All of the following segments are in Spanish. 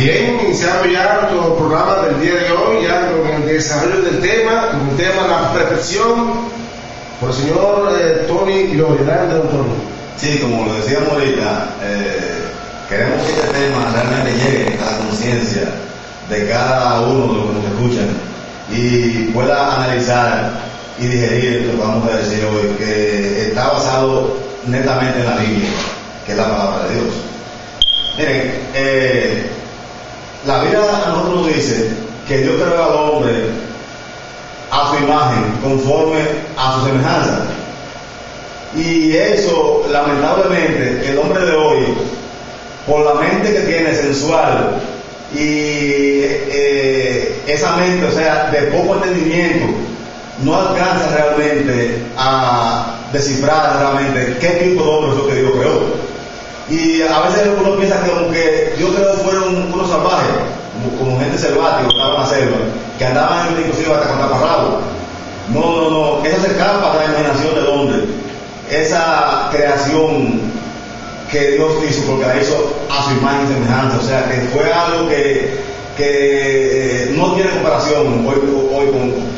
Bien, iniciamos ya nuestro programa del día de hoy, ya con el desarrollo del tema, con el tema la perfección, por el señor Tony Gloria, de don Tony. Sí, como lo decíamos ahorita, queremos que este tema realmente llegue a la conciencia de cada uno de los que nos escuchan y pueda analizar y digerir lo que vamos a decir hoy, que está basado netamente en la Biblia, que es la palabra de Dios. Miren, la Biblia a nosotros nos dice que Dios creó al hombre a su imagen, conforme a su semejanza. Y eso, lamentablemente, el hombre de hoy, por la mente que tiene sensual y esa mente, o sea, de poco entendimiento, no alcanza realmente a descifrar realmente qué tipo de hombre es lo que Dios creó. Y a veces uno piensa que como que Dios creó fueron unos salvajes, como gente selvática, que estaban en la selva, que andaban inclusive hasta con taparrabos. No, eso se escapa de la imaginación del hombre. Esa creación que Dios hizo, porque la hizo a su imagen y semejanza, o sea, que fue algo que no tiene comparación hoy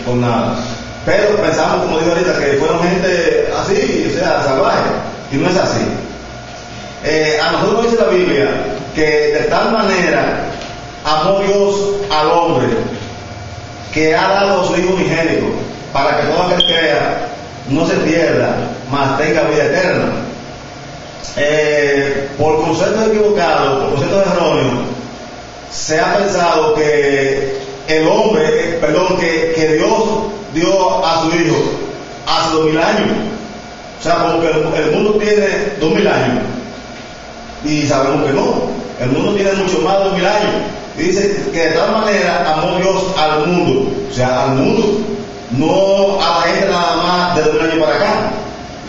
con nada. Pero pensamos, como digo ahorita, que fueron gente así, o sea, salvaje, y no es así. A nosotros dice la Biblia que de tal manera amó Dios al hombre que ha dado a su Hijo unigénito para que todo aquel que crea no se pierda, mas tenga vida eterna. Por conceptos equivocados, por conceptos erróneos, se ha pensado que el hombre, que Dios dio a su Hijo hace 2000 años. O sea, como que el mundo tiene 2000 años. Y sabemos que no. El mundo tiene mucho más de 2000 años. Y dice que de tal manera amó Dios al mundo. O sea, al mundo. No a la gente nada más de 2000 años para acá,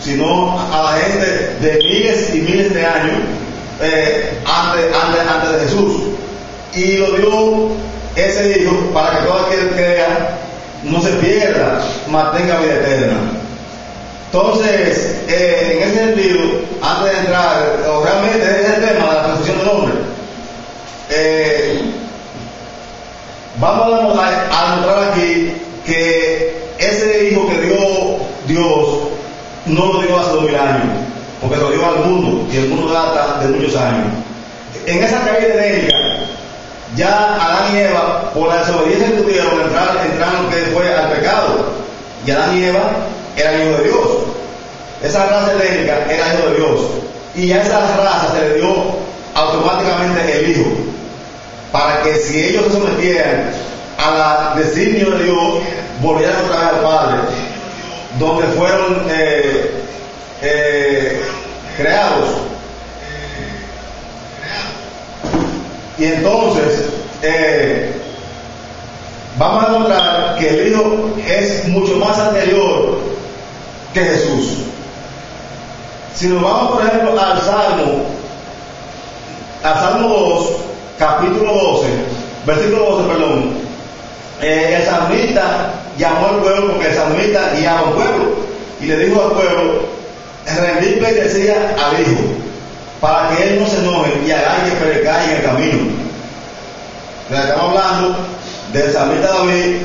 sino a la gente de miles y miles de años antes de Jesús. Y lo dio ese Hijo para que todo aquel que crea no se pierda, mantenga vida eterna. Entonces, en ese sentido, antes de entrar, realmente es el tema de la perfección del hombre. Vamos a demostrar aquí que ese Hijo que dio Dios no lo dio hace 2000 años, porque lo dio al mundo, y el mundo data de muchos años. En esa caída edénica, ya Adán y Eva, por la desobediencia que tuvieron, entraron lo que fue al pecado. Y Adán y Eva eran hijos de Dios. Esa raza edénica era hijo de Dios. Y a esa raza se le dio automáticamente el Hijo, para que si ellos se sometieran al designio de Dios, volvieran otra vez al Padre, donde fueron creados. Y entonces vamos a encontrar que el Hijo es mucho más anterior que Jesús. Si nos vamos, por ejemplo, al Salmo 2, capítulo 12, versículo 12, perdón, el salmista llamó al pueblo, porque el salmista guiaba al pueblo, y le dijo al pueblo: rendir pleitesía al Hijo, para que él no se enoje y haga que perecáis en el camino. Estamos hablando del salmista David,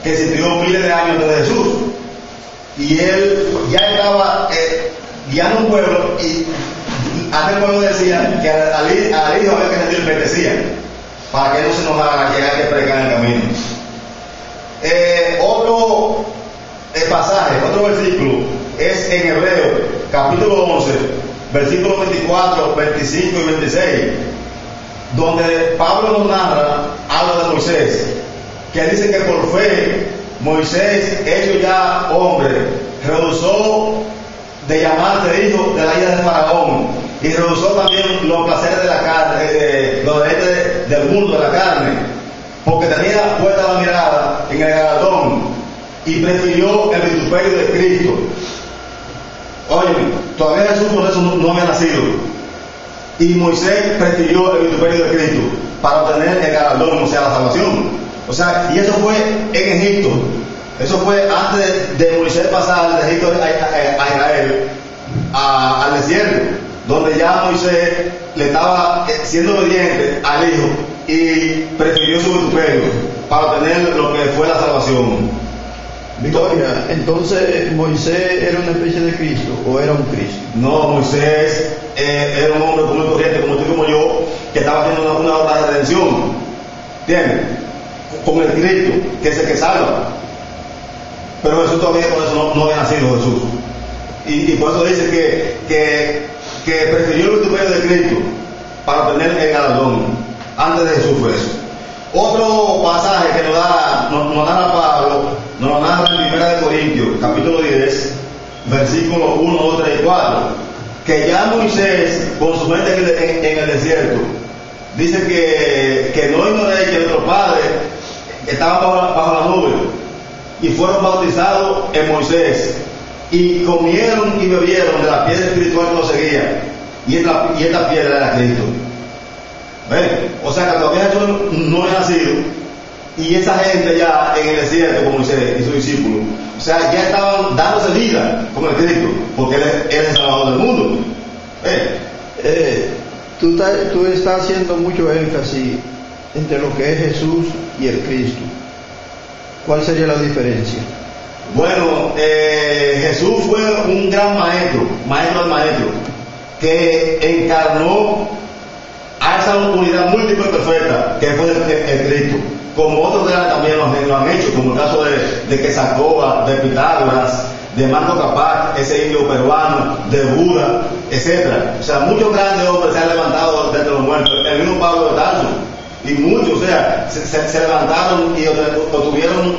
que sirvió miles de años antes de Jesús, y él ya estaba guiando un pueblo, y antes el pueblo decía que al Hijo había que rendir pleitesía, para que él no se enojara, que haga que perecar en el camino. Otro pasaje, otro versículo es en Hebreo, capítulo 11, versículos 24, 25 y 26, donde Pablo nos narra, habla de Moisés, que dice que por fe Moisés, hecho ya hombre, rehusó de llamarse hijo de la hija de Faraón, y rehusó también los placeres de la carne, los deleites del mundo, de la carne, porque tenía puesta la mirada en el galardón y prefirió el vituperio de Cristo. Oye, todavía Jesús por eso no había nacido, y Moisés prefirió el vituperio de Cristo para obtener el galardón, o sea, la salvación. O sea, y eso fue en Egipto. Eso fue antes de Moisés pasar de Egipto a Israel, al desierto, donde ya Moisés le estaba siendo obediente al Hijo, y prefirió su vituperio para obtener lo que fue la salvación. Victoria, entonces Moisés era una especie de Cristo o era un Cristo. No, Moisés era un hombre común y corriente como tú y como yo, que estaba haciendo una obra de redención, ¿entiendes? Con el Cristo, que es el que salva. Pero Jesús todavía por eso no había nacido Jesús. Y por eso dice que prefirió el vituperio de Cristo para obtener el galardón. Antes de Jesús fue eso. Otro pasaje que nos narra Pablo, nos lo narra en 1 Corintios, capítulo 10, versículos 1, 2, 3 y 4, que ya Moisés, con su mente en el desierto, dice que no ignoréis que nuestros padres estaban bajo la nube y fueron bautizados en Moisés y comieron y bebieron de la piedra espiritual que los seguía, y esta piedra era Cristo. ¿Ven? O sea que todavía Jesús no había nacido y esa gente ya en el desierto como Moisés y sus discípulos, o sea, ya estaban dándose vida con el Cristo, porque Él es el Salvador del mundo. Tú estás haciendo mucho énfasis entre lo que es Jesús y el Cristo. ¿Cuál sería la diferencia? Bueno, Jesús fue un gran maestro del maestro, que encarnó a esa unidad múltiple y perfecta que fue el Cristo, como otros grandes también lo han hecho, como el caso de Quetzalcóatl, de Pitágoras, de Manco Cápac, ese indio peruano, de Buda, etc. O sea, muchos grandes hombres se han levantado de entre los muertos, el mismo Pablo de Tarso, y muchos, o sea, se levantaron y obtuvieron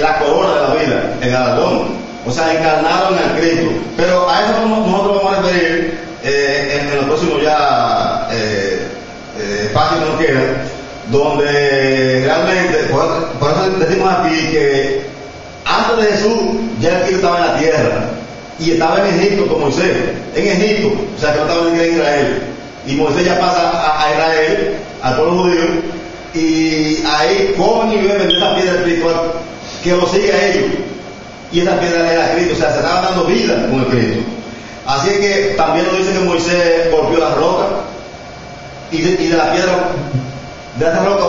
la corona de la vida, el galardón, o sea, encarnaron al Cristo. Pero a eso nosotros vamos a referir en los próximos ya espacios que nos quedan, donde realmente, por eso decimos aquí que antes de Jesús ya el Cristo estaba en la tierra y estaba en Egipto con Moisés, en Egipto, o sea que no estaba en Israel, y Moisés ya pasa a Israel, al pueblo judío, y ahí comen y beben de esa piedra espiritual que lo sigue a ellos, y esa piedra era Cristo, o sea, se estaba dando vida con el Cristo. Así es que también nos dice que Moisés golpeó la roca y de la piedra, de esa roca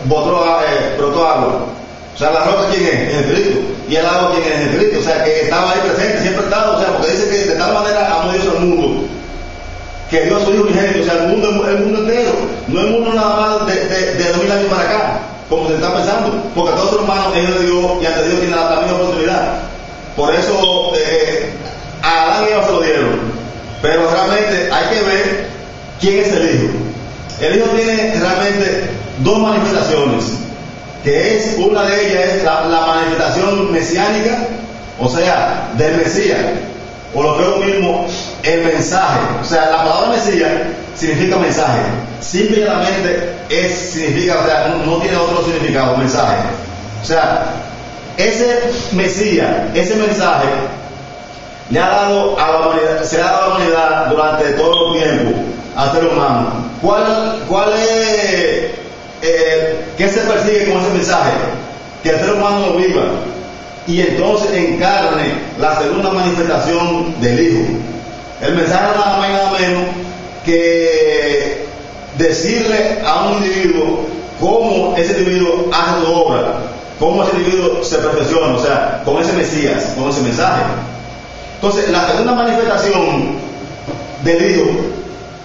brotó agua. O sea, la roca, ¿quién es? Es el Cristo. Y el agua, ¿quién es? El Cristo. O sea, que estaba ahí presente, siempre estaba. O sea, porque dice que de tal manera amó Dios al mundo, que dio a su Hijo unigénito. O sea, el mundo entero. No el mundo nada más de 2000 años para acá, como se está pensando. Porque a todos los hermanos, Él le dio, y ante Dios tiene la misma oportunidad. Por eso, a Adán y Eva se lo dieron. Pero realmente hay que ver quién es el Hijo. El Hijo tiene realmente dos manifestaciones, que es, una de ellas es la manifestación mesiánica, o sea, del Mesías, o lo que es lo mismo, el mensaje. O sea, la palabra Mesías significa mensaje, simplemente significa, o sea, no tiene otro significado, mensaje. O sea, ese Mesías, ese mensaje, le ha dado a la humanidad, se ha dado a la humanidad durante todo el tiempo al ser humano. ¿Cuál es qué se persigue con ese mensaje? Que el ser humano lo viva y entonces encarne la segunda manifestación del Hijo. El mensaje no nada más y nada menos que decirle a un individuo cómo ese individuo hace su obra, cómo ese individuo se perfecciona, o sea, con ese Mesías, con ese mensaje. Entonces, la segunda manifestación del Hijo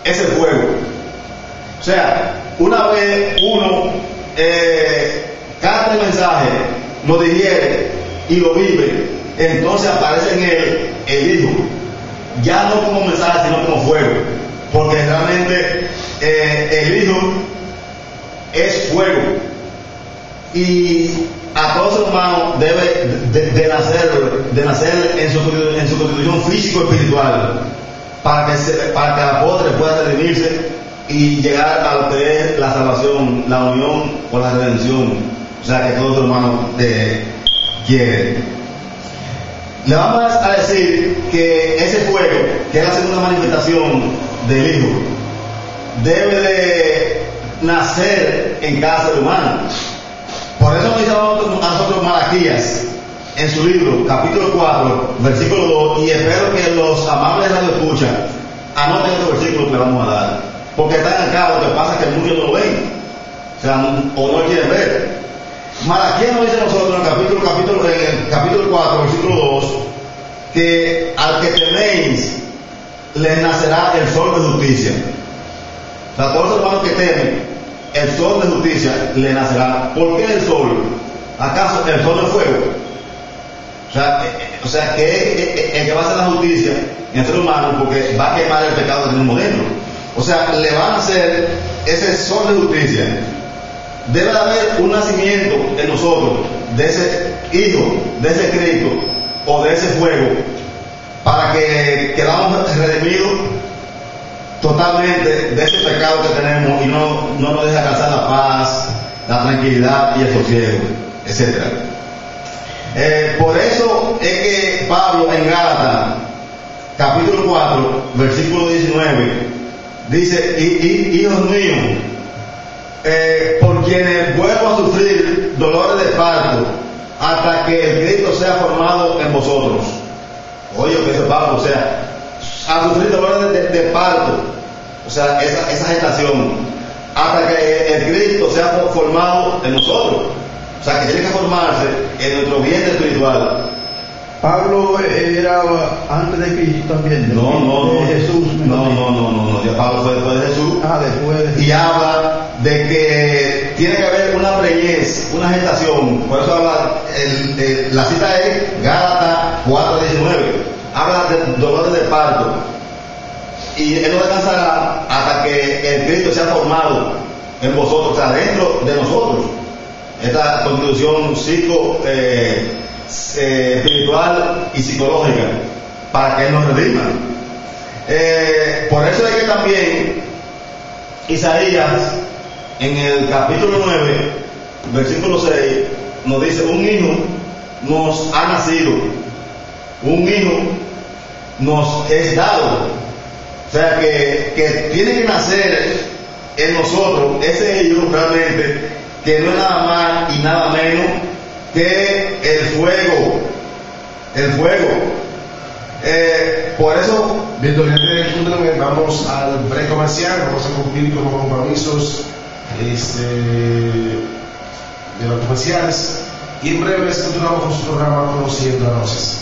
es el fuego. O sea, una vez uno capta el mensaje, lo digiere y lo vive, entonces aparece en él el Hijo, ya no como mensaje, sino como fuego, porque realmente el Hijo es fuego, y a todo ser humano debe de nacer en su constitución físico-espiritual, para que la postre pueda redimirse y llegar a lo que es la salvación, la unión o la redención. O sea, que todo ser humano quiere. Le vamos a decir que ese fuego, que es la segunda manifestación del Hijo, debe de nacer en cada ser humano. Por eso nos dice a nosotros Malaquías en su libro, capítulo 4, versículo 2, y espero que los amables radioescuchas anoten este versículo que le vamos a dar, porque está en acá, lo que pasa es que muchos no lo ven. O sea, o no quieren ver. Malaquías nos dice a nosotros en el capítulo 4, versículo 2, que al que teméis les nacerá el sol de justicia. O sea, todos los hermanos que temen, el sol de justicia le nacerá. ¿Por qué el sol? ¿Acaso el sol no es fuego? O sea, que el que va a hacer la justicia en el ser humano, porque va a quemar el pecado que tenemos dentro. O sea, le van a hacer ese sol de justicia. Debe de haber un nacimiento en nosotros de ese Hijo, de ese Cristo o de ese fuego, para que quedamos redimidos totalmente de ese pecado que tenemos y no nos deja alcanzar la paz, la tranquilidad y el sosiego, etc. Por eso es que Pablo en Gálatas capítulo 4 versículo 19 dice: hijos míos, por quienes vuelvo a sufrir dolores de parto hasta que el Cristo sea formado en vosotros. Oye, lo que dice Pablo, o sea, a sufrir dolores de parto, o sea, esa gestación, hasta que el Cristo sea formado en nosotros. O sea, que tiene que formarse en nuestro vientre espiritual. Pablo era antes de Cristo también. No. Jesús. No. Ya Pablo fue después de Jesús. Después. Y habla de que tiene que haber una preñez, una gestación. Por eso habla, la cita es Gálatas 4:19. Habla de dolores de parto. Y él no descansará hasta que el Cristo sea formado en vosotros, o sea, dentro de nosotros. Esta constitución espiritual y psicológica, para que Él nos redima. Por eso es que también Isaías en el capítulo 9 versículo 6 nos dice: un hijo nos ha nacido, un hijo nos es dado. O sea que tiene que nacer en nosotros ese hijo realmente, que no es nada más y nada menos que el fuego. Por eso, viendo el punto, vamos al break comercial, vamos a cumplir con los compromisos de los comerciales y en breve continuamos con su programa Conociendo a Rosas.